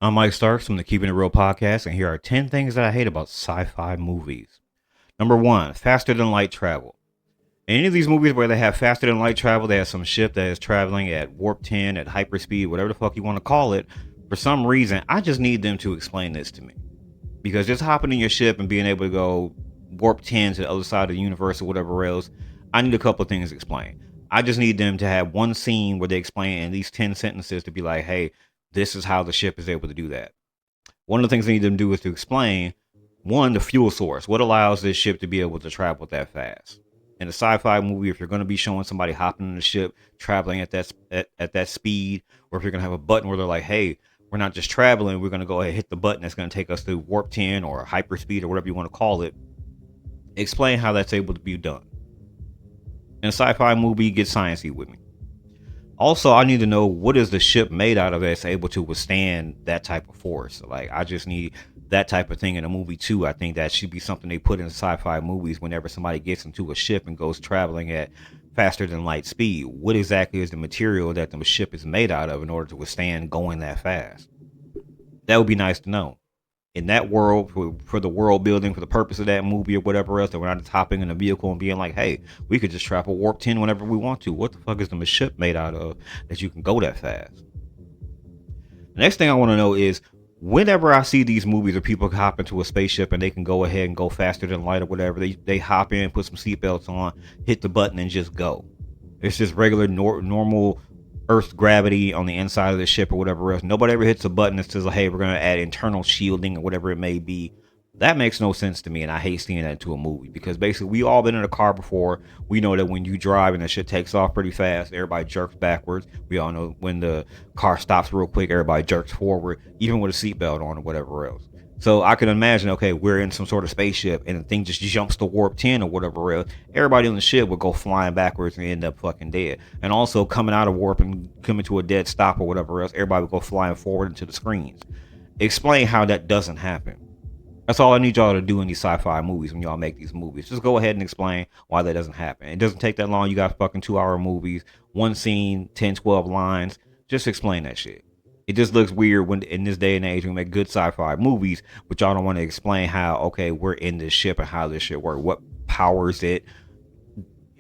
I'm Mike Starks from the Keeping It Real podcast, and here are 10 things that I hate about sci fi movies. Number one, faster than light travel. In any of these movies where they have faster than light travel, they have some ship that is traveling at warp 10, at hyperspeed, whatever the fuck you want to call it. For some reason, I just need them to explain this to me. Because just hopping in your ship and being able to go warp 10 to the other side of the universe or whatever else, I need a couple of things explained. I just need them to have one scene where they explain in these 10 sentences to be like, hey, this is how the ship is able to do that. One of the things they need them to do is to explain one, the fuel source. What allows this ship to be able to travel that fast? In a sci-fi movie, if you're going to be showing somebody hopping in the ship, traveling at that speed, or if you're going to have a button where they're like, "Hey, we're not just traveling, we're going to go ahead and hit the button that's going to take us to warp 10 or hyperspeed or whatever you want to call it," explain how that's able to be done. In a sci-fi movie, get sciencey with me. Also, I need to know what is the ship made out of that's able to withstand that type of force. Like, I just need that type of thing in a movie too. I think that should be something they put in sci-fi movies whenever somebody gets into a ship and goes traveling at faster than light speed. What exactly is the material that the ship is made out of in order to withstand going that fast? That would be nice to know. In that world, for the world building, for the purpose of that movie or whatever else, that we're not just hopping in a vehicle and being like, hey, we could just travel warp 10 whenever we want to. What the fuck is the ship made out of that you can go that fast? The next thing I want to know is whenever I see these movies where people hop into a spaceship and they can go ahead and go faster than light or whatever, they hop in, put some seatbelts on, hit the button, and just go. It's just regular, normal Earth gravity on the inside of the ship or whatever else. Nobody ever hits a button that says, hey, we're going to add internal shielding or whatever it may be. That makes no sense to me, and I hate seeing that into a movie because basically we all been in a car before. We know that when you drive and the shit takes off pretty fast, everybody jerks backwards. We all know when the car stops real quick, everybody jerks forward, even with a seatbelt on or whatever else. So I can imagine, okay, we're in some sort of spaceship and the thing just jumps to warp 10 or whatever else. Everybody on the ship would go flying backwards and end up fucking dead. And also coming out of warp and coming to a dead stop or whatever else, everybody would go flying forward into the screens. Explain how that doesn't happen. That's all I need y'all to do in these sci-fi movies when y'all make these movies. Just go ahead and explain why that doesn't happen. It doesn't take that long. You got fucking 2 hour movies, one scene, 10, 12 lines. Just explain that shit. It just looks weird when in this day and age we make good sci-fi movies, but y'all don't want to explain how, okay, we're in this ship and how this shit works. What powers it?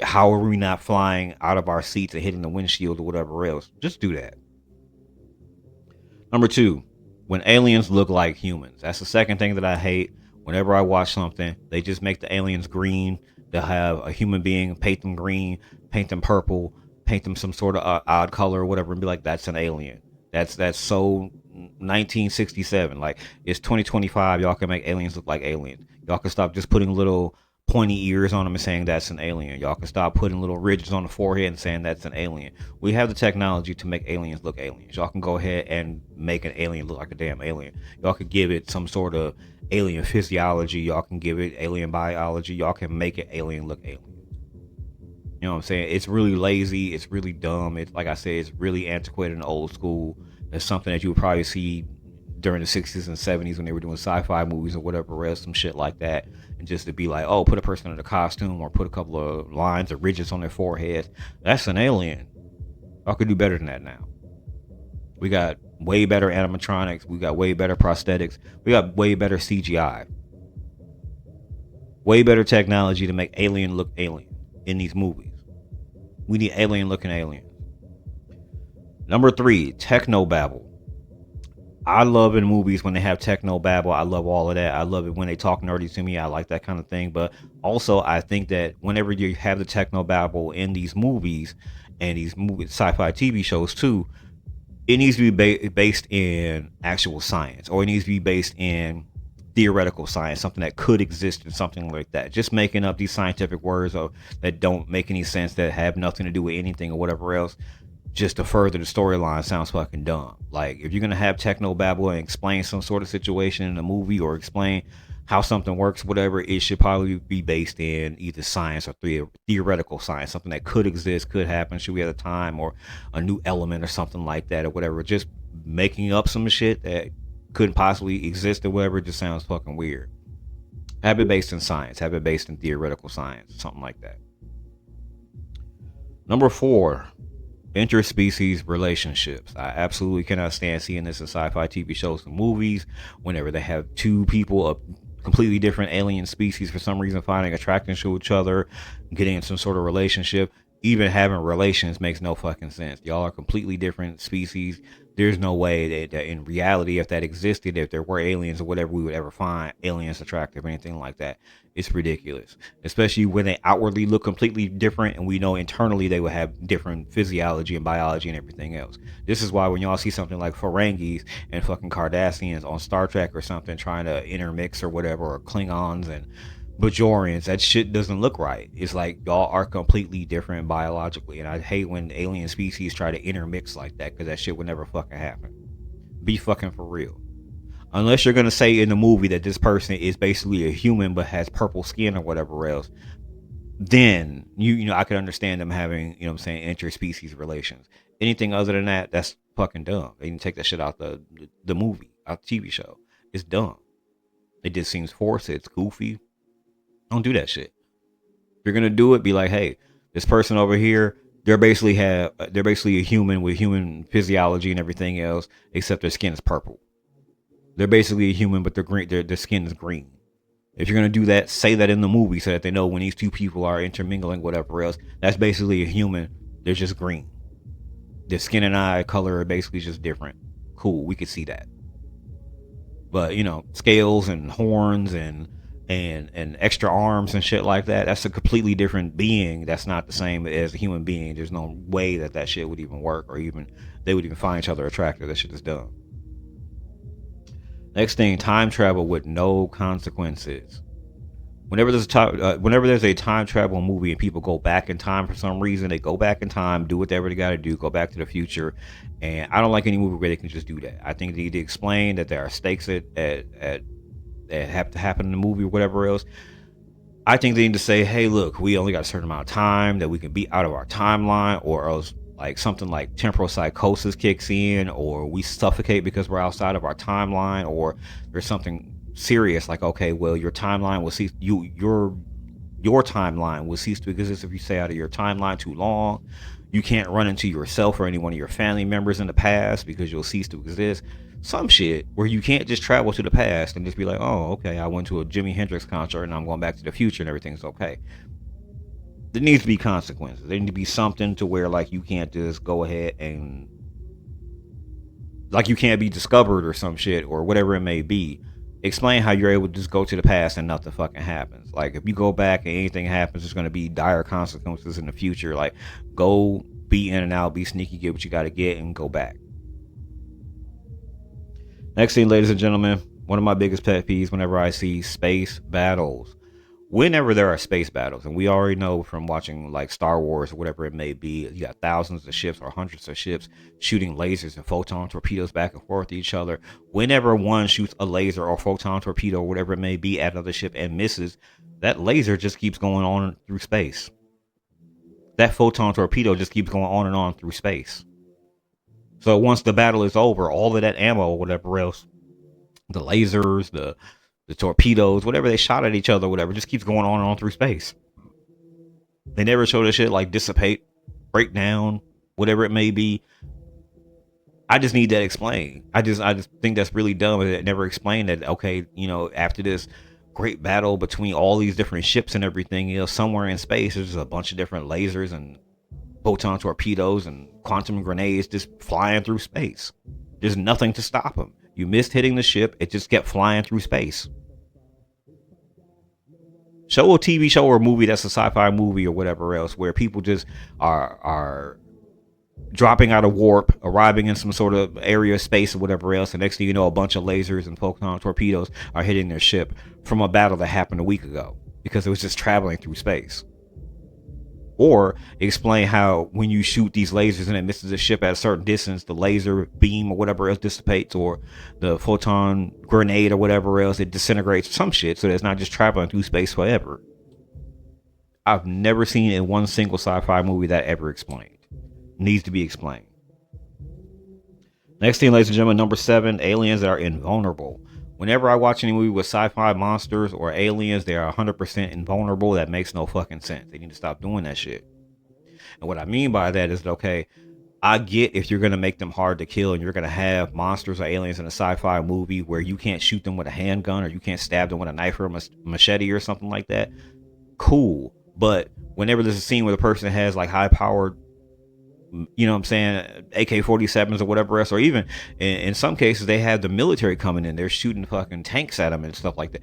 How are we not flying out of our seats and hitting the windshield or whatever else? Just do that. Number two, when aliens look like humans. That's the second thing that I hate. Whenever I watch something, they just make the aliens green. They'll have a human being, paint them green, paint them purple, paint them some sort of odd color or whatever, and be like, that's an alien. That's so 1967. Like, it's 2025. Y'all can make aliens look like aliens. Y'all can stop just putting little pointy ears on them and saying that's an alien. Y'all can stop putting little ridges on the forehead and saying that's an alien. We have the technology to make aliens look aliens. Y'all can go ahead and make an alien look like a damn alien. Y'all could give it some sort of alien physiology. Y'all can give it alien biology. Y'all can make an alien look alien. You know what I'm saying? It's really lazy. It's really dumb. It's like I said, it's really antiquated and old school. It's something that you would probably see during the 60s and 70s when they were doing sci-fi movies or whatever else, some shit like that. And just to be like, oh, put a person in a costume or put a couple of lines or ridges on their forehead. That's an alien. Y'all could do better than that now. We got way better animatronics. We got way better prosthetics. We got way better CGI. Way better technology to make alien look alien in these movies. We need alien looking aliens. Number three, techno babble. I love in movies when they have techno babble. I love all of that. I love it when they talk nerdy to me. I like that kind of thing. But also, I think that whenever you have the techno babble in these movies and these sci-fi TV shows too, it needs to be based in actual science, or it needs to be based in theoretical science, something that could exist in something like that. Just making up these scientific words that don't make any sense, that have nothing to do with anything or whatever else, just to further the storyline sounds fucking dumb. Like, if you're gonna have techno babble and explain some sort of situation in a movie or explain how something works, whatever, it should probably be based in either science or theoretical science, something that could exist, could happen, should we have a time, or a new element or something like that or whatever. Just making up some shit that couldn't possibly exist or whatever just sounds fucking weird. Have it based in science, have it based in theoretical science, something like that. Number four, Interspecies relationships. I absolutely cannot stand seeing this in sci-fi TV shows and movies. Whenever they have two people of completely different alien species for some reason finding attraction to each other, getting in some sort of relationship, even having relations makes no fucking sense. Y'all are completely different species. There's no way that in reality, if that existed, if there were aliens or whatever, we would ever find aliens attractive or anything like that. It's ridiculous, especially when they outwardly look completely different, and we know internally they would have different physiology and biology and everything else. This is why when y'all see something like Ferengis and fucking Cardassians on Star Trek or something trying to intermix or whatever, or Klingons and Bajorians, that shit doesn't look right. It's like y'all are completely different biologically, and I hate when alien species try to intermix like that because that shit would never fucking happen. Be fucking for real. Unless you're gonna say in the movie that this person is basically a human but has purple skin or whatever else, then you know I could understand them having, you know what I'm saying, interspecies relations. Anything other than that, that's fucking dumb. They can take that shit out the movie, out the TV show. It's dumb. It just seems forced. It's goofy. Don't do that shit. If you're gonna do it, be like, hey, this person over here, they're basically a human with human physiology and everything else, except their skin is purple. They're basically a human, but they're green. Their skin is green. If you're gonna do that, say that in the movie so that they know when these two people are intermingling, whatever else. That's basically a human. They're just green. Their skin and eye color are basically just different. Cool, we could see that. But you know, scales and horns and extra arms and shit like that. That's a completely different being. That's not the same as a human being. There's no way that that shit would even work, or even they would even find each other attractive. That shit is dumb. Next thing, time travel with no consequences. Whenever there's a time travel movie and people go back in time for some reason, they go back in time, do whatever they got to do, go back to the future, and I don't like any movie where they can just do that. I think they need to explain that there are stakes that have to happen in the movie or whatever else. I think they need to say, hey, look, we only got a certain amount of time that we can be out of our timeline, or else like something like temporal psychosis kicks in, or we suffocate because we're outside of our timeline, or there's something serious like, okay, well, your timeline will cease, your timeline will cease to exist if you stay out of your timeline too long. You can't run into yourself or any one of your family members in the past because you'll cease to exist. Some shit where you can't just travel to the past and just be like, oh, okay, I went to a Jimi Hendrix concert and I'm going back to the future and everything's okay. There needs to be consequences. There need to be something to where like you can't just go ahead and like you can't be discovered or some shit or whatever it may be. Explain how you're able to just go to the past and nothing fucking happens. Like if you go back and anything happens, there's gonna be dire consequences in the future. Like go be in and out, be sneaky, get what you gotta get, and go back. Next thing, ladies and gentlemen, one of my biggest pet peeves whenever I see space battles. Whenever there are space battles, and we already know from watching like Star Wars or whatever it may be, you got thousands of ships or hundreds of ships shooting lasers and photon torpedoes back and forth to each other. Whenever one shoots a laser or photon torpedo or whatever it may be at another ship and misses, that laser just keeps going on through space. That photon torpedo just keeps going on and on through space. So once the battle is over, all of that ammo or whatever else, the lasers, the torpedoes, whatever they shot at each other, whatever, just keeps going on and on through space. They never show this shit like dissipate, break down, whatever it may be. I just need that explained. I just think that's really dumb. It never explained that, okay, you know, after this great battle between all these different ships and everything else, somewhere in space, there's a bunch of different lasers and photon torpedoes and quantum grenades just flying through space. There's nothing to stop them. You missed hitting the ship. It just kept flying through space. Show a TV show or a movie that's a sci-fi movie or whatever else where people just are dropping out of warp, arriving in some sort of area of space or whatever else, and next thing you know, a bunch of lasers and photon torpedoes are hitting their ship from a battle that happened a week ago because it was just traveling through space. Or explain how when you shoot these lasers and it misses a ship at a certain distance, the laser beam or whatever else dissipates, or the photon grenade or whatever else, it disintegrates some shit so that it's not just traveling through space forever. I've never seen in one single sci-fi movie that ever explained. Needs to be explained. Next thing, ladies and gentlemen, number 7, aliens that are invulnerable. Whenever I watch any movie with sci-fi monsters or aliens, they are 100% invulnerable. That makes no fucking sense. They need to stop doing that shit. And what I mean by that is, okay, I get if you're gonna make them hard to kill and you're gonna have monsters or aliens in a sci-fi movie where you can't shoot them with a handgun or you can't stab them with a knife or a machete or something like that. Cool, but whenever there's a scene where the person has like high powered, you know what I'm saying, AK-47s or whatever else, or even in some cases they have the military coming in, they're shooting fucking tanks at them and stuff like that.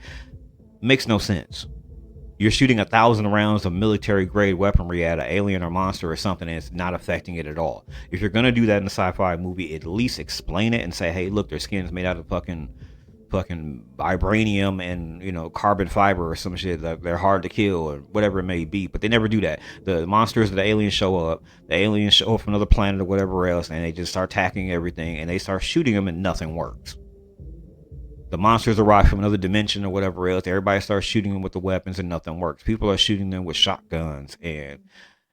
Makes no sense. You're shooting 1,000 rounds of military grade weaponry at an alien or monster or something, and it's not affecting it at all. If you're gonna do that in a sci-fi movie, at least explain it and say, hey, look, their skin's made out of fucking vibranium and carbon fiber or some shit. Like, they're hard to kill or whatever it may be, but they never do that. The monsters of the aliens show up, the aliens show up from another planet or whatever else, and they just start attacking everything, and they start shooting them, and nothing works. The monsters arrive from another dimension or whatever else. Everybody starts shooting them with the weapons and nothing works. People are shooting them with shotguns and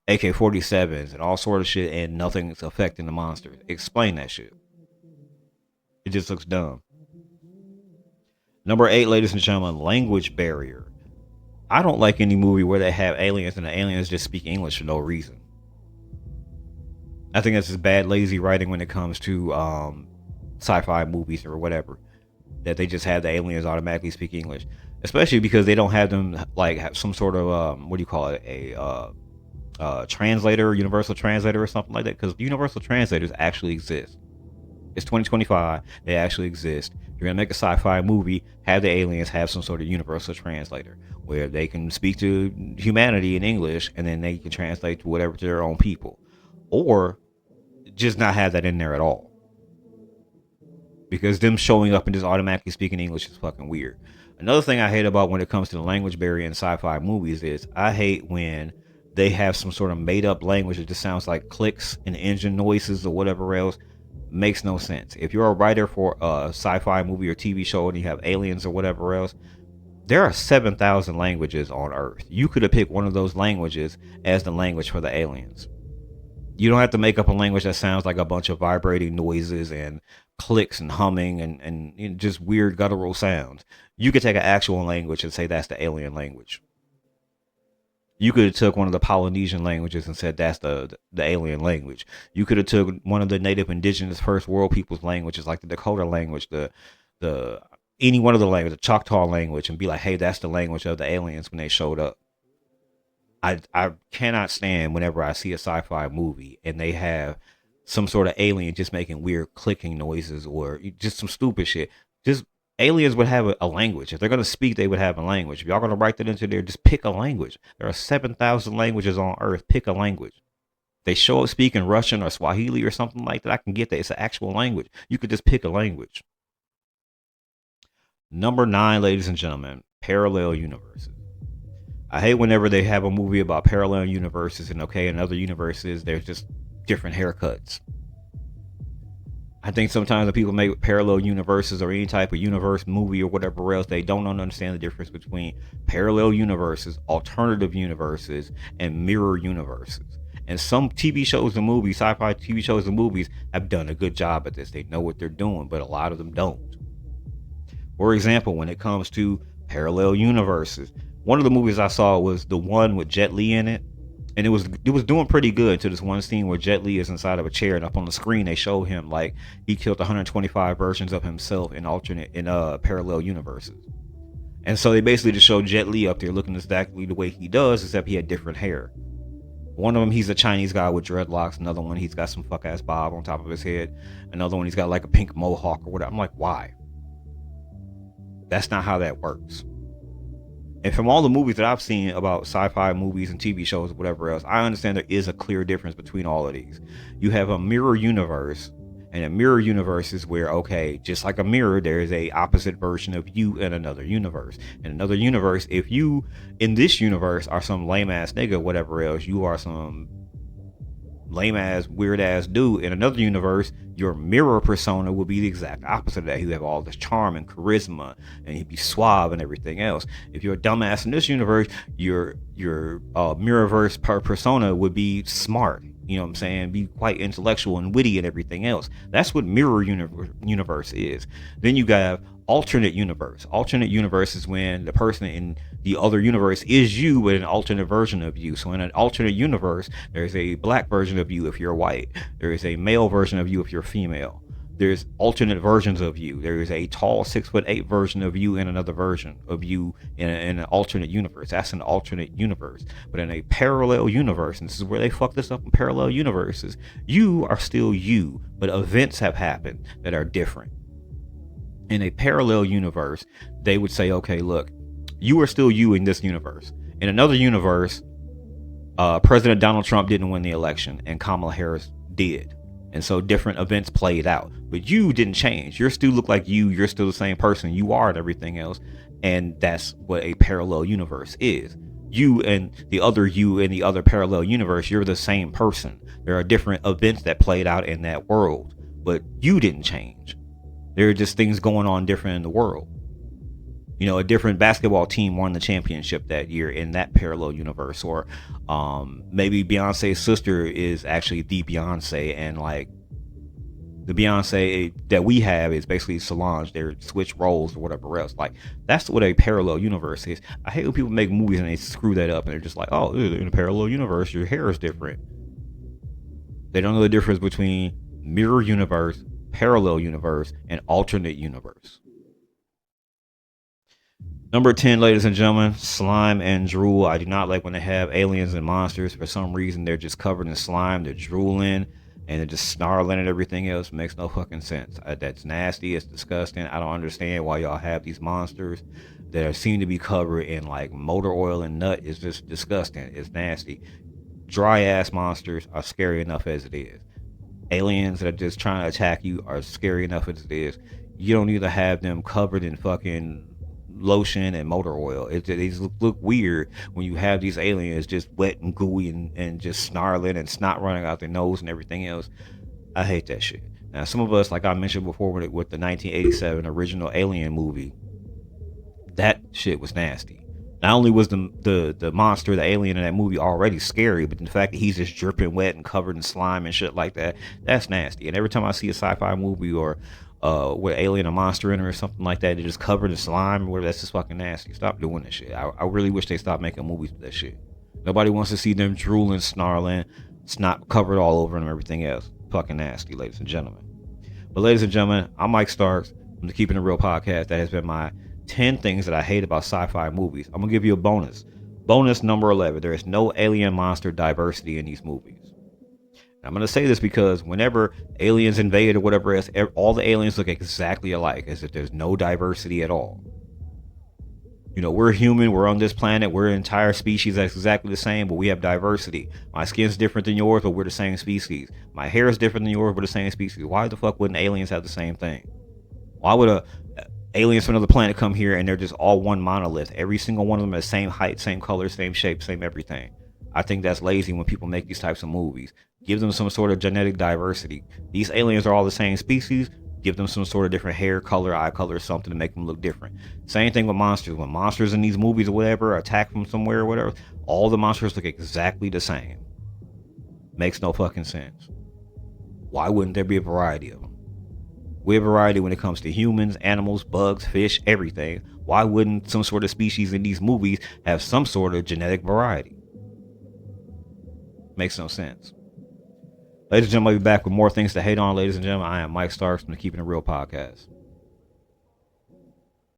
AK-47s and all sort of shit, and nothing's affecting the monsters. Explain that shit. It just looks dumb. Number 8, ladies and gentlemen, language barrier. I don't like any movie where they have aliens and the aliens just speak English for no reason. I think that's just bad, lazy writing when it comes to sci-fi movies or whatever. That they just have the aliens automatically speak English, especially because they don't have them like have some sort of what do you call it, a translator, universal translator or something like that. Because universal translators actually exist. It's 2025. They actually exist. You're gonna make a sci-fi movie, have the aliens have some sort of universal translator where they can speak to humanity in English, and then they can translate to whatever to their own people, or just not have that in there at all. Because them showing up and just automatically speaking English is fucking weird. Another thing I hate about when it comes to the language barrier in sci-fi movies is I hate when they have some sort of made up language that just sounds like clicks and engine noises or whatever else. Makes no sense. If you're a writer for a sci-fi movie or TV show and you have aliens or whatever else, there are 7,000 languages on Earth. You could have picked one of those languages as the language for the aliens. You don't have to make up a language that sounds like a bunch of vibrating noises and clicks and humming and just weird guttural sounds. You could take an actual language and say that's the alien language. You could have took one of the Polynesian languages and said that's the alien language. You could have took one of the native indigenous first world people's languages, like the Dakota language, the any one of the language, the Choctaw language, and be like, hey, that's the language of the aliens when they showed up. I cannot stand whenever I see a sci-fi movie and they have some sort of alien just making weird clicking noises or just some stupid shit. Just aliens would have a language. If they're going to speak, they would have a language. If y'all going to write that into there, just pick a language. There are 7,000 languages on Earth. Pick a language. They show up speaking Russian or Swahili or something like that. I can get that. It's an actual language. You could just pick a language. Number 9, ladies and gentlemen, parallel universes. I hate whenever they have a movie about parallel universes and in other universes, there's just different haircuts. I think sometimes when people make parallel universes or any type of universe movie or whatever else, they don't understand the difference between parallel universes, alternative universes, and mirror universes. And some TV shows and movies, sci-fi TV shows and movies, have done a good job at this. They know what they're doing, but a lot of them don't. For example, when it comes to parallel universes, one of the movies I saw was the one with Jet Li in it, and it was doing pretty good to this one scene where Jet Li is inside of a chair, and up on the screen they show him like he killed 125 versions of himself in parallel universes. And so they basically just show Jet Li up there looking exactly the way he does, except he had different hair. One of them, he's a Chinese guy with dreadlocks. Another one, he's got some fuck ass bob on top of his head. Another one, he's got like a pink mohawk or whatever. I'm like, why? That's not how that works. And from all the movies that I've seen about sci-fi movies and TV shows or whatever else, I understand there is a clear difference between all of these. You have a mirror universe, and a mirror universe is where, just like a mirror, there is a opposite version of you in another universe. In another universe, if you, in this universe, are some lame-ass nigga, whatever else, you are some lame-ass, weird-ass dude. In another universe, your mirror persona will be the exact opposite of that. You have all this charm and charisma, and he'd be suave and everything else. If you're a dumbass in this universe, your mirrorverse persona would be smart You know what I'm saying? Be quite intellectual and witty and everything else. That's what mirror universe is. Then you got alternate universe. Alternate universe is when the person in the other universe is you, but an alternate version of you. So in an alternate universe, there's a black version of you if you're white. There is a male version of you if you're female. There's alternate versions of you. There is a tall 6'8" version of you and another version of you in an alternate universe. That's an alternate universe. But in a parallel universe, and this is where they fuck this up in parallel universes, you are still you, but events have happened that are different. In a parallel universe, they would say, okay, look, you are still you in this universe. In another universe, President Donald Trump didn't win the election and Kamala Harris did. And so different events played out. But you didn't change. You still look like you. You're still the same person you are and everything else. And that's what a parallel universe is. You and the other parallel universe, you're the same person. There are different events that played out in that world. But you didn't change. There are just things going on different in the world. You know, a different basketball team won the championship that year in that parallel universe. Or maybe Beyonce's sister is actually the Beyonce, and like the Beyonce that we have is basically Solange. They're switch roles or whatever else. Like, that's what a parallel universe is. I hate when people make movies and they screw that up and they're just like, oh, in a parallel universe, your hair is different. They don't know the difference between mirror universe, parallel universe, and alternate universe. Number 10, ladies and gentlemen, slime and drool. I do not like when they have aliens and monsters. For some reason, they're just covered in slime. They're drooling and they're just snarling and everything else. It makes no fucking sense. That's nasty. It's disgusting. I don't understand why y'all have these monsters that seem to be covered in like motor oil and nut. It's just disgusting. It's nasty. Dry ass monsters are scary enough as it is. Aliens that are just trying to attack you are scary enough as it is. You don't need to have them covered in fucking lotion and motor oil. They just look weird when you have these aliens just wet and gooey and just snarling and snot running out their nose and everything else. I hate that shit. Now, some of us, like I mentioned before with the 1987 original Alien movie, that shit was nasty. Not only was the monster, the alien in that movie already scary, but the fact that he's just dripping wet and covered in slime and shit like that, that's nasty. And every time I see a sci-fi movie or with alien or monster in it or something like that, they're just covered in slime or whatever, that's just fucking nasty. Stop doing that shit. I really wish they stopped making movies with that shit. Nobody wants to see them drooling, snarling, snot covered all over them and everything else. Fucking nasty, ladies and gentlemen. But ladies and gentlemen, I'm Mike Starks from the Keeping It Real podcast. That has been my 10 things that I hate about sci-fi movies. I'm gonna give you a bonus. Bonus number 11. There is no alien monster diversity in these movies. I'm going to say this because whenever aliens invade or whatever else, all the aliens look exactly alike, as if there's no diversity at all. You know, we're human, we're on this planet, we're an entire species that's exactly the same, but we have diversity. My skin's different than yours, but we're the same species. My hair is different than yours, but the same species. Why the fuck wouldn't aliens have the same thing? Why would aliens from another planet come here and they're just all one monolith? Every single one of them is the same height, same color, same shape, same everything. I think that's lazy when people make these types of movies. Give them some sort of genetic diversity. These aliens are all the same species. Give them some sort of different hair color, eye color, something to make them look different. Same thing with monsters. When monsters in these movies or whatever attack from somewhere or whatever, all the monsters look exactly the same. Makes no fucking sense. Why wouldn't there be a variety of them? We have variety when it comes to humans, animals, bugs, fish, everything. Why wouldn't some sort of species in these movies have some sort of genetic variety? Makes no sense. Ladies and gentlemen, I'll be back with more things to hate on. Ladies and gentlemen, I am Mike Starks from the Keeping It Real podcast.